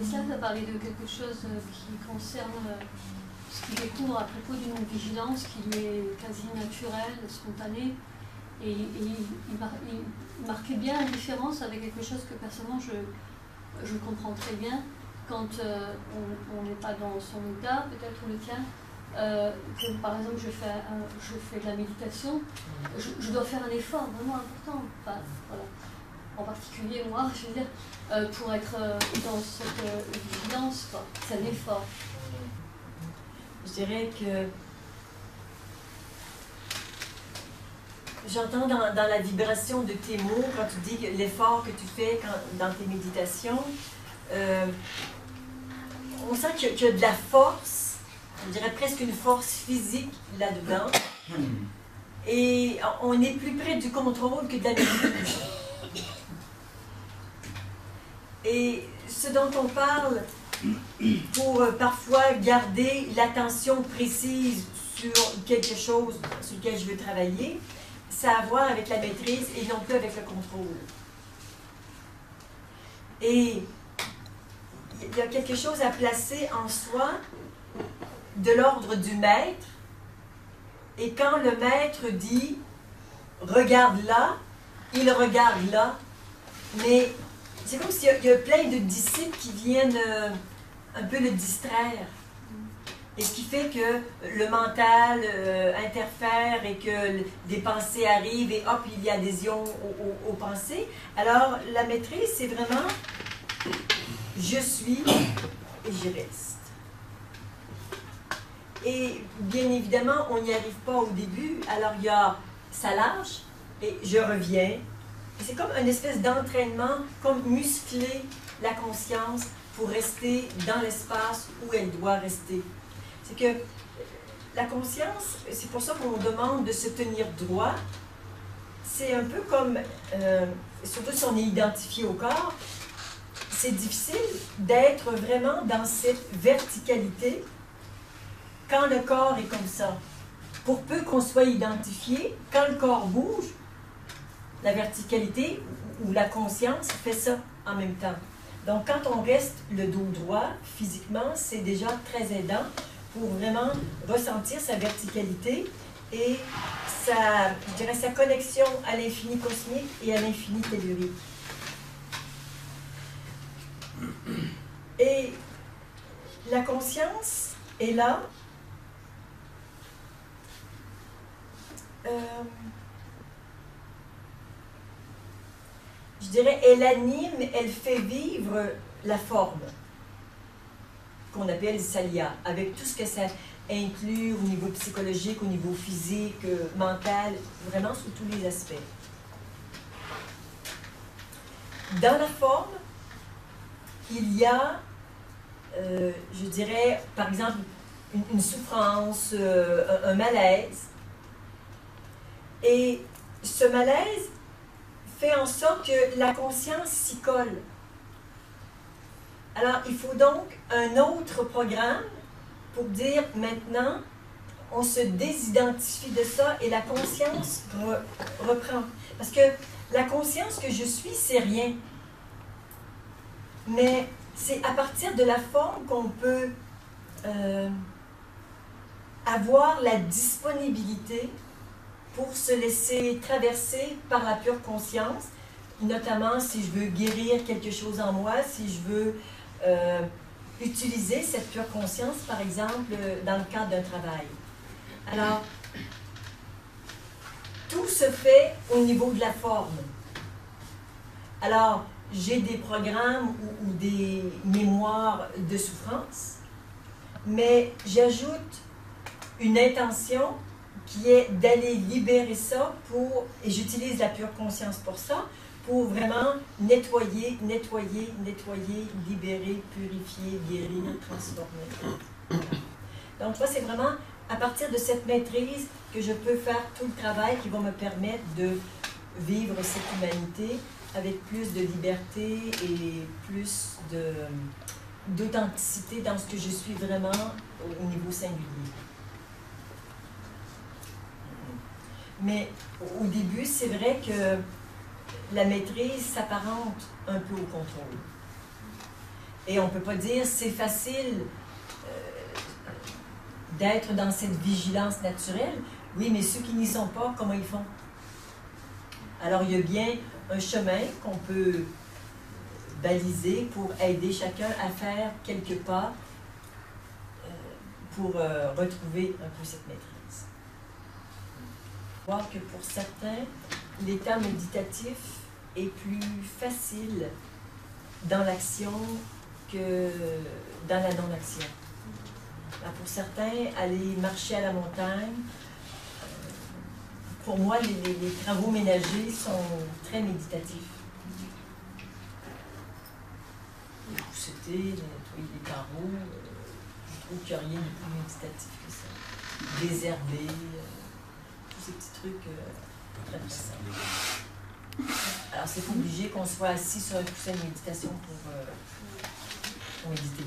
Stanislas a parlé de quelque chose qui concerne ce qu'il découvre à propos d'une vigilance qui lui est quasi naturelle, spontanée, et il marquait bien la différence avec quelque chose que personnellement je comprends très bien quand on n'est pas dans son état, peut-être ou le tien, que par exemple je fais de la méditation, je dois faire un effort vraiment important, enfin, voilà. En particulier moi, je veux dire, pour être dans cette vigilance, c'est un effort. Je dirais que j'entends dans la vibration de tes mots, quand tu dis que l'effort que tu fais dans tes méditations, on sent qu'il y a de la force, je dirais presque une force physique là-dedans, et on est plus près du contrôle que de la maîtrise. Et ce dont on parle pour parfois garder l'attention précise sur quelque chose sur lequel je veux travailler, ça a à voir avec la maîtrise et non plus avec le contrôle. Et il y a quelque chose à placer en soi de l'ordre du maître. Et quand le maître dit « regarde là », il regarde là, mais c'est comme s'il y a plein de disciples qui viennent un peu le distraire. Et ce qui fait que le mental interfère et que des pensées arrivent et hop, il y a adhésion aux pensées. Alors, la maîtrise, c'est vraiment « je suis et je reste ». Et bien évidemment, on n'y arrive pas au début. Alors, il y a « ça lâche » et « je reviens ». C'est comme une espèce d'entraînement, comme muscler la conscience pour rester dans l'espace où elle doit rester. C'est que la conscience, c'est pour ça qu'on demande de se tenir droit. C'est un peu comme, surtout si on est identifié au corps, c'est difficile d'être vraiment dans cette verticalité quand le corps est comme ça. Pour peu qu'on soit identifié, quand le corps bouge, la verticalité ou la conscience fait ça en même temps. Donc, quand on reste le dos droit, physiquement, c'est déjà très aidant pour vraiment ressentir sa verticalité et je dirais, sa connexion à l'infini cosmique et à l'infini tellurique. Et la conscience est là. Je dirais, elle anime, elle fait vivre la forme, qu'on appelle Salia, avec tout ce que ça inclut au niveau psychologique, au niveau physique, mental, vraiment sous tous les aspects. Dans la forme, il y a, je dirais, par exemple, une souffrance, un malaise. Et ce malaise fait en sorte que la conscience s'y colle. Alors, il faut donc un autre programme pour dire maintenant, on se désidentifie de ça et la conscience reprend. Parce que la conscience que je suis, c'est rien. Mais c'est à partir de la forme qu'on peut avoir la disponibilité pour se laisser traverser par la pure conscience, notamment si je veux guérir quelque chose en moi, si je veux utiliser cette pure conscience, par exemple, dans le cadre d'un travail. Alors, tout se fait au niveau de la forme. Alors, j'ai des programmes ou des mémoires de souffrance, mais j'ajoute une intention qui est d'aller libérer ça et j'utilise la pure conscience pour ça, pour vraiment nettoyer, nettoyer, nettoyer, libérer, purifier, guérir, transformer. Donc, ça, c'est vraiment à partir de cette maîtrise que je peux faire tout le travail qui va me permettre de vivre cette humanité avec plus de liberté et plus d'authenticité dans ce que je suis vraiment au niveau singulier. Mais au début, c'est vrai que la maîtrise s'apparente un peu au contrôle. Et on ne peut pas dire c'est facile d'être dans cette vigilance naturelle. Oui, mais ceux qui n'y sont pas, comment ils font? Alors, il y a bien un chemin qu'on peut baliser pour aider chacun à faire quelques pas pour retrouver un peu cette maîtrise. Voir que pour certains, l'état méditatif est plus facile dans l'action que dans la non-action. Pour certains, aller marcher à la montagne, pour moi, les travaux ménagers sont très méditatifs. Les pousseter, nettoyer les carreaux, je trouve qu'il n'y a rien de plus méditatif que ça. Désherber, tous ces petits trucs très puissants. Alors, c'est pas obligé qu'on soit assis sur un coussin de méditation pour méditer.